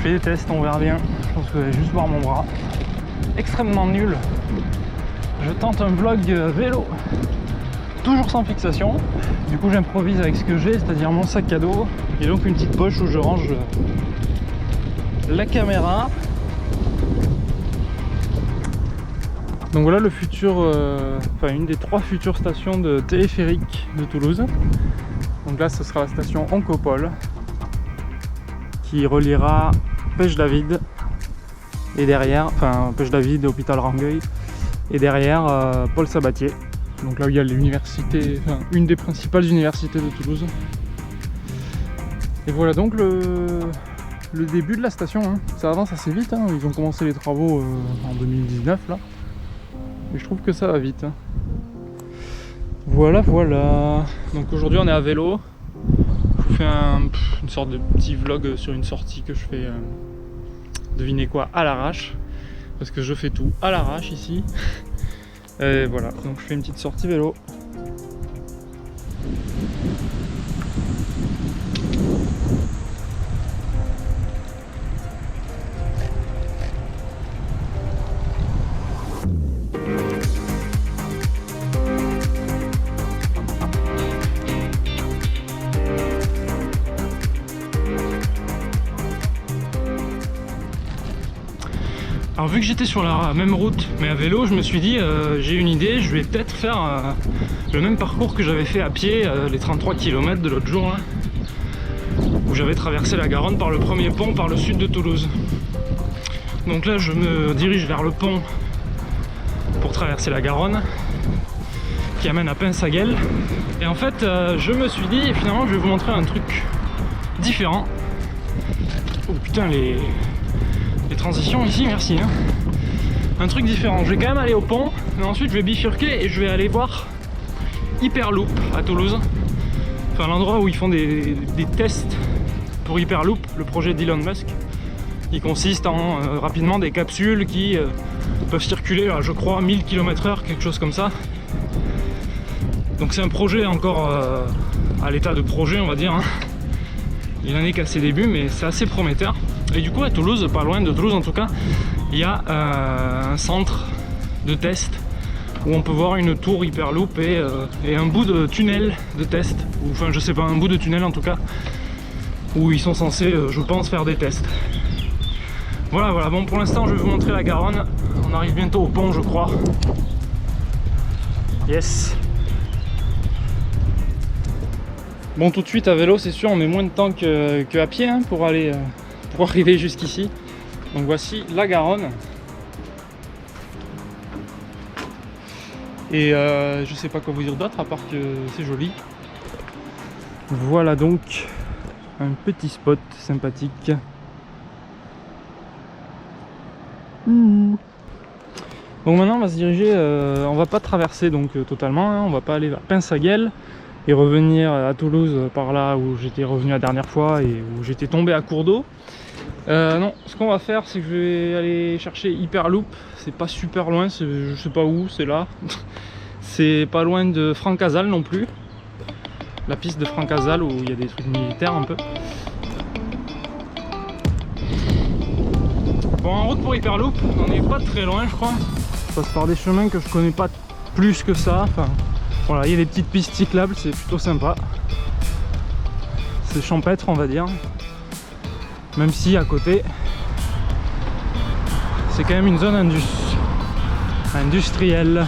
fais des tests, on verra bien. Je pense que vous allez juste voir mon bras. Extrêmement nul. Je tente un vlog vélo. Toujours sans fixation. Du coup j'improvise avec ce que j'ai, c'est-à-dire mon sac à dos. Et donc une petite poche où je range la caméra. Donc voilà le futur, enfin une des 3 futures stations de téléphérique de Toulouse. Donc là ce sera la station Oncopole qui reliera Pêche-David et derrière, enfin Pêche-David et Hôpital Rangueil et derrière Paul Sabatier. Donc là où il y a l'université, enfin une des principales universités de Toulouse. Et voilà donc le début de la station, hein. Ça avance assez vite, hein. Ils ont commencé les travaux en 2019 là. Et je trouve que ça va vite, hein. Voilà. Donc aujourd'hui on est à vélo. Je vous fais une sorte de petit vlog sur une sortie que je fais, devinez quoi, à l'arrache. Parce que je fais tout à l'arrache ici. Et voilà, donc je fais une petite sortie vélo. Alors vu que j'étais sur la même route mais à vélo, je me suis dit j'ai une idée, je vais peut-être faire le même parcours que j'avais fait à pied, les 33 km de l'autre jour là, où j'avais traversé la Garonne par le premier pont par le sud de Toulouse. Donc là je me dirige vers le pont pour traverser la Garonne qui amène à Pinsaguel. Et en fait je me suis dit finalement je vais vous montrer un truc différent. Oh putain les transitions ici, merci hein. Un truc différent, je vais quand même aller au pont, mais ensuite je vais bifurquer et je vais aller voir Hyperloop à Toulouse. Enfin l'endroit où ils font des tests pour Hyperloop, le projet d'Elon Musk, qui consiste en rapidement des capsules qui peuvent circuler à, je crois 1000 km/h, quelque chose comme ça. Donc c'est un projet encore à l'état de projet on va dire, hein. Il n'en est qu'à ses débuts mais c'est assez prometteur. Et du coup à Toulouse, pas loin de Toulouse en tout cas, il y a un centre de test où on peut voir une tour Hyperloop et un bout de tunnel de test, ou enfin je sais pas, un bout de tunnel en tout cas, où ils sont censés, je pense, faire des tests. Voilà, bon pour l'instant je vais vous montrer la Garonne, on arrive bientôt au pont je crois. Yes. Bon tout de suite à vélo c'est sûr on met moins de temps qu'à pied hein, pour arriver jusqu'ici. Donc voici la Garonne. Et je sais pas quoi vous dire d'autre à part que c'est joli. Voilà donc un petit spot sympathique. Donc maintenant on va se diriger, on va pas traverser donc totalement, hein, on va pas aller vers Pinsaguel et revenir à Toulouse par là où j'étais revenu la dernière fois et où j'étais tombé à court d'eau. Non, ce qu'on va faire c'est que je vais aller chercher Hyperloop, c'est pas super loin, je sais pas où, c'est là. C'est pas loin de Francazal non plus, la piste de Francazal où il y a des trucs militaires un peu. Bon, en route pour Hyperloop, on n'est pas très loin je crois. Je passe par des chemins que je connais pas plus que ça, enfin voilà, il y a des petites pistes cyclables, c'est plutôt sympa. C'est champêtre on va dire. Même si à côté c'est quand même une zone industrielle.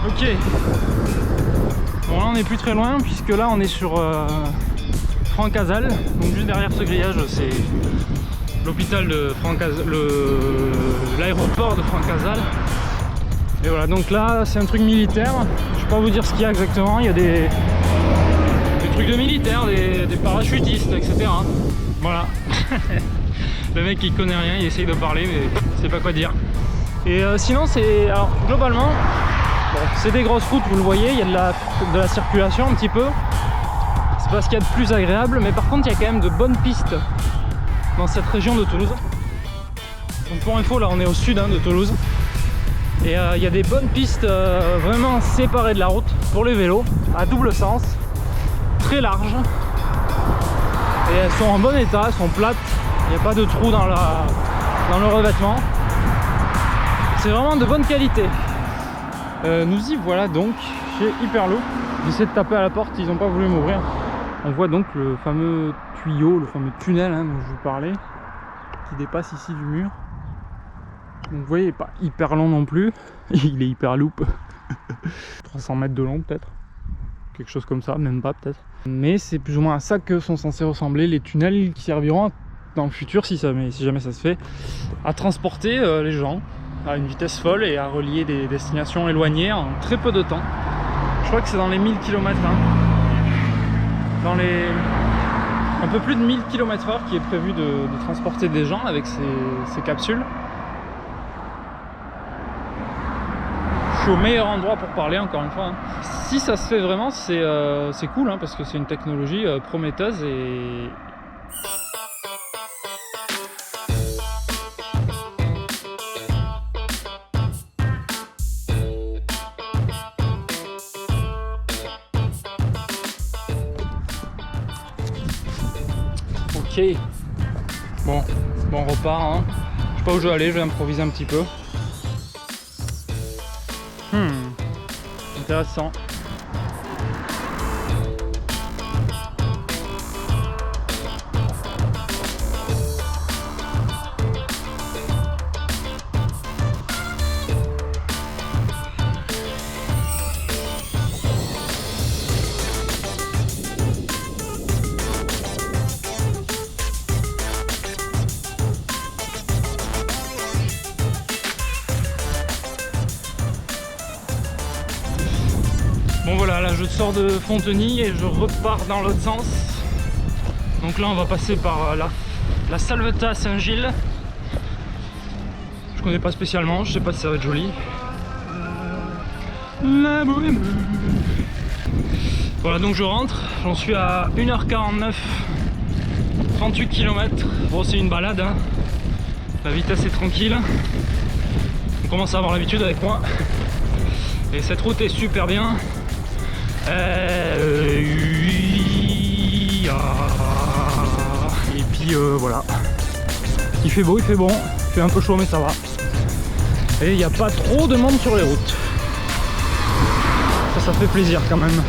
Ok. Bon là on n'est plus très loin puisque là on est sur Francazal. Donc juste derrière ce grillage c'est l'hôpital de Francazal, l'aéroport de Francazal. Et voilà donc là c'est un truc militaire. Je vais pas vous dire ce qu'il y a exactement, il y a des trucs de militaires, des parachutistes, etc. Voilà. Le mec il connaît rien, il essaye de parler mais c'est pas quoi dire. Et sinon c'est, alors globalement, bon, c'est des grosses routes, vous le voyez, il y a de la circulation un petit peu. C'est pas ce qu'il y a de plus agréable, mais par contre il y a quand même de bonnes pistes dans cette région de Toulouse. Donc pour info là on est au sud hein, de Toulouse. Et il y a des bonnes pistes vraiment séparées de la route pour les vélos, à double sens, très larges. Et elles sont en bon état, elles sont plates, il n'y a pas de trou dans le revêtement. C'est vraiment de bonne qualité. Nous y voilà donc chez Hyperloop. J'essaie de taper à la porte, ils n'ont pas voulu m'ouvrir. On voit donc le fameux tuyau, le fameux tunnel dont je vous parlais, qui dépasse ici du mur. Donc vous voyez, il n'est pas hyper long non plus. Il est Hyperloop. 300 mètres de long peut-être. Quelque chose comme ça, même pas peut-être. Mais c'est plus ou moins à ça que sont censés ressembler les tunnels qui serviront dans le futur, si jamais ça se fait, à transporter les gens à une vitesse folle et à relier des destinations éloignées en très peu de temps. Je crois que c'est dans les 1000 km, hein. Dans les un peu plus de 1000 km/h qui est prévu de transporter des gens avec ces capsules. Je suis au meilleur endroit pour parler, encore une fois, hein. Si ça se fait vraiment, c'est cool, hein, parce que c'est une technologie prometteuse et... Ok, bon on repart, hein. Je sais pas où je vais aller, je vais improviser un petit peu. Intéressant. Bon voilà, là je sors de Fontenay et je repars dans l'autre sens. Donc là on va passer par la Salvetat Saint-Gilles. Je connais pas spécialement, je sais pas si ça va être joli. La bohème. Voilà, donc je rentre, j'en suis à 1h49, 38 km. Bon, c'est une balade, hein. La vitesse est tranquille. On commence à avoir l'habitude avec moi. Et cette route est super bien. Et puis voilà. Il fait beau, il fait bon, il fait un peu chaud mais ça va. Et il n'y a pas trop de monde sur les routes. Ça fait plaisir quand même.